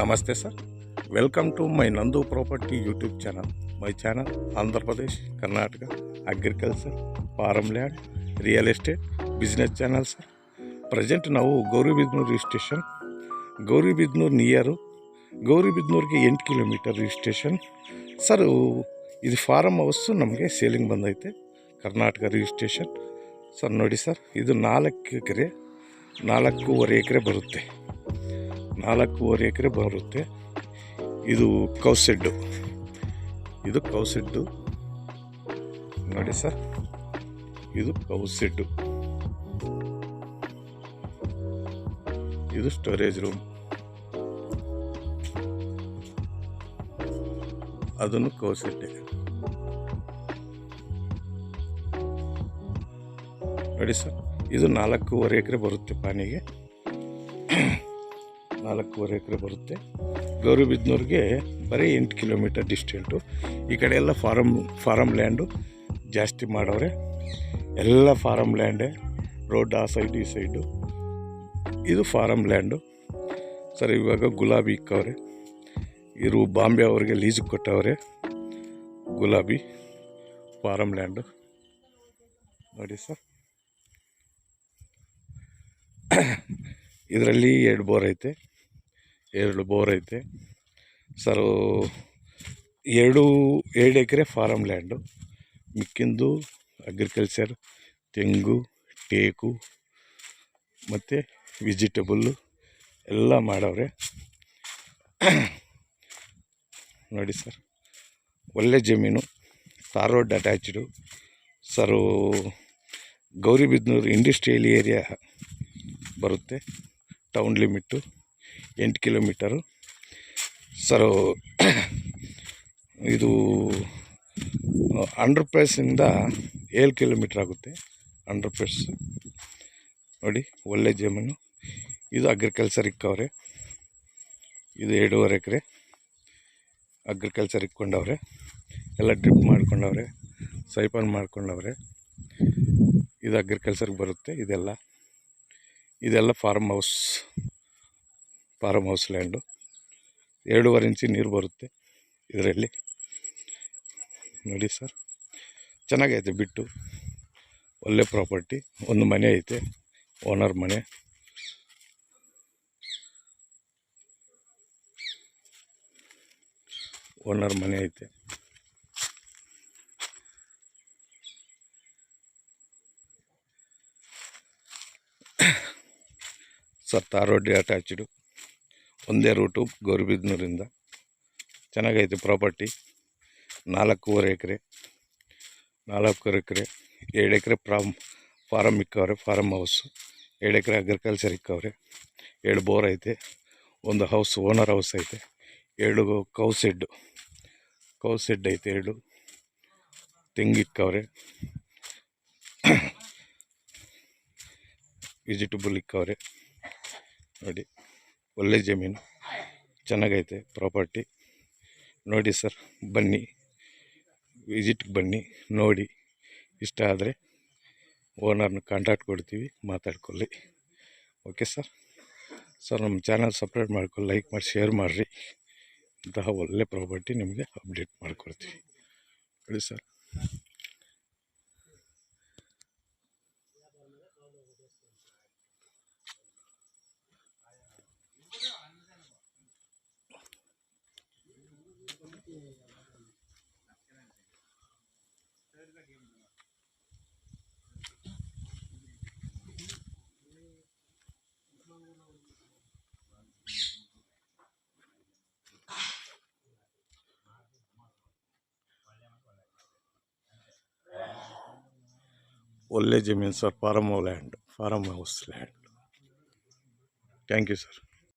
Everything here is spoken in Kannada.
Namaste sir. Welcome to my Nandu Property YouTube channel. My channel Andhra Pradesh, Karnataka, Agriculture, Farmland, Real Estate, Business channel sir. Present now Gauribidnur station. Gauribidnur near Gauribidnur 8 kilometer station. Sir, ಇದು ಫಾರಮ್ ಹೌಸ್ ನಮಗೆ ಸೇಲಿಂಗ್ ಬಂದೈತೆ ಕರ್ನಾಟಕ ರಿಜಿಸ್ಟ್ರೇಷನ್. ಸರ್ ನೋಡಿ ಸರ್, ಇದು 4 ಎಕರೆ 4.5 ಎಕರೆ ಬರುತ್ತೆ. 4.5 ಎಕರೆ ಬರುತ್ತೆ. ಇದು ಕೌಸೆಡ್ಡು, ಇದು ಕೌಸೆಡ್ಡು ನೋಡಿ ಸರ್, ಇದು ಕೌಸೆಡ್ಡು, ಇದು ಸ್ಟೋರೇಜ್ ರೂಮ್, ಅದನ್ನು ಕೌಸೆಡ್ಡೆ ನೋಡಿ ಸರ್. ಇದು 4.5 ಎಕರೆ ಬರುತ್ತೆ ಪಾನಿಗೆ, 4.5 ಎಕರೆ ಬರುತ್ತೆ. ಗೌರಿಬಿದನೂರಿಗೆ ಬರೀ 8 ಕಿಲೋಮೀಟರ್ ಡಿಸ್ಟೆಂಟು. ಈ ಕಡೆ ಎಲ್ಲ ಫಾರಮ್ ಲ್ಯಾಂಡು ಜಾಸ್ತಿ ಮಾಡವ್ರೆ, ಎಲ್ಲ ಫಾರಮ್ ಲ್ಯಾಂಡೇ. ರೋಡ್ ಆ ಸೈಡು ಈ ಸೈಡು ಇದು ಫಾರಮ್ ಲ್ಯಾಂಡು ಸರ್. ಇವಾಗ ಗುಲಾಬಿ ಇಕ್ಕವ್ರೆ, ಇವರು ಬಾಂಬೆ ಅವ್ರಿಗೆ ಲೀಸಿಗೆ ಕೊಟ್ಟವ್ರೆ. ಗುಲಾಬಿ ಫಾರಮ್ ಲ್ಯಾಂಡು ನೋಡಿ ಸರ್. ಇದರಲ್ಲಿ 2 ಬೋರ್ ಐತೆ, 2 ಬೋರ್ ಐತೆ ಸರ್. 2 ಎಕರೆ ಫಾರಮ್ ಲ್ಯಾಂಡು, ಮಿಕ್ಕಿಂದು ಅಗ್ರಿಕಲ್ಚರ್, ತೆಂಗು, ಟೇಕು ಮತ್ತು ವೆಜಿಟೇಬಲ್ಲು ಎಲ್ಲ ಮಾಡವ್ರೆ ನೋಡಿ ಸರ್. ಒಳ್ಳೆ ಜಮೀನು, tar road attached sir. Gauribidanur industrial area ಬರುತ್ತೆ. Town limit 8 kilometre sir. ಇದು ಅಂಡರ್ ಪಾಸಿಂದ 7 ಕಿಲೋಮೀಟ್ರ್ ಆಗುತ್ತೆ. ಅಂಡರ್ ಪಾಸ್ ನೋಡಿ, ಒಳ್ಳೆ ಜಮೀನು. ಇದು ಅಗ್ರಿಕಲ್ಚರ್ ಇಕ್ಕವ್ರೆ, ಇದು 2.5 ಎಕರೆ ಅಗ್ರಿಕಲ್ಚರ್ ಇಕ್ಕೊಂಡವ್ರೆ. ಎಲ್ಲ ಡ್ರಿಪ್ ಮಾಡ್ಕೊಂಡವ್ರೆ, ಸೈಪನ್ ಮಾಡ್ಕೊಂಡವ್ರೆ. ಇದು ಅಗ್ರಿಕಲ್ಚರ್ಗೆ ಬರುತ್ತೆ. ಇದೆಲ್ಲ ಫಾರ್ಮ್ ಹೌಸ್ ಲ್ಯಾಂಡು. 2.5 ಇಂಚು ನೀರು ಬರುತ್ತೆ ಇದರಲ್ಲಿ ನೋಡಿ ಸರ್. ಚೆನ್ನಾಗೈತೆ ಬಿಟ್ಟು, ಒಳ್ಳೆ ಪ್ರಾಪರ್ಟಿ. ಒಂದು ಮನೆ ಐತೆ, ಓನರ್ ಮನೆ. ಐತೆ ಸರ್. ತಾರ್ ರೋಡ್ ಅಟ್ಯಾಚ್ಡು, ಒಂದೇ ರೂಟು ಗೌರಿಬಿದನೂರಿಂದ. ಚೆನ್ನಾಗೈತೆ ಪ್ರಾಪರ್ಟಿ. 4.5 ಎಕರೆ 2 ಎಕರೆ ಫಾರಮ್ ಇಕ್ಕವ್ರೆ, ಫಾರಮ್ ಹೌಸು. 2 ಎಕರೆ ಅಗ್ರಿಕಲ್ಚರ್ ಇಕ್ಕವ್ರೆ. 2 ಬೋರ್ ಐತೆ, ಒಂದು ಹೌಸ್ ಓನರ್ ಹೌಸ್ ಐತೆ. 2 ಕೌಸೆಡ್ ಐತೆ. 2 ತೆಂಗಿಕ್ಕವ್ರೆ, ವೆಜಿಟೇಬಲ್ ಇಕ್ಕವ್ರೆ ನೋಡಿ. ಒಳ್ಳೆ ಜಮೀನು, ಚೆನ್ನಾಗೈತೆ ಪ್ರಾಪರ್ಟಿ ನೋಡಿ ಸರ್. ಬನ್ನಿ, ವಿಸಿಟ್ಗೆ ಬನ್ನಿ, ನೋಡಿ. ಇಷ್ಟ ಆದರೆ ಓನರ್ನ ಕಾಂಟ್ಯಾಕ್ಟ್ ಕೊಡ್ತೀವಿ, ಮಾತಾಡ್ಕೊಳ್ಳಿ. Okay sir. ನಮ್ಮ ಚಾನಲ್ ಸಬ್ಸ್ಕ್ರೈಬ್ ಮಾಡ್ಕೊಳ್ಳಿ, ಲೈಕ್ ಮಾಡಿ, ಶೇರ್ ಮಾಡಿರಿ. ಇಂತಹ ಒಳ್ಳೆ ಪ್ರಾಪರ್ಟಿ ನಿಮಗೆ ಅಪ್ಡೇಟ್ ಮಾಡಿಕೊಡ್ತೀವಿ ನೋಡಿ ಸರ್. ಒಳ್ಳೆ ಜಮೀನು sir. Farm house land. Thank you sir.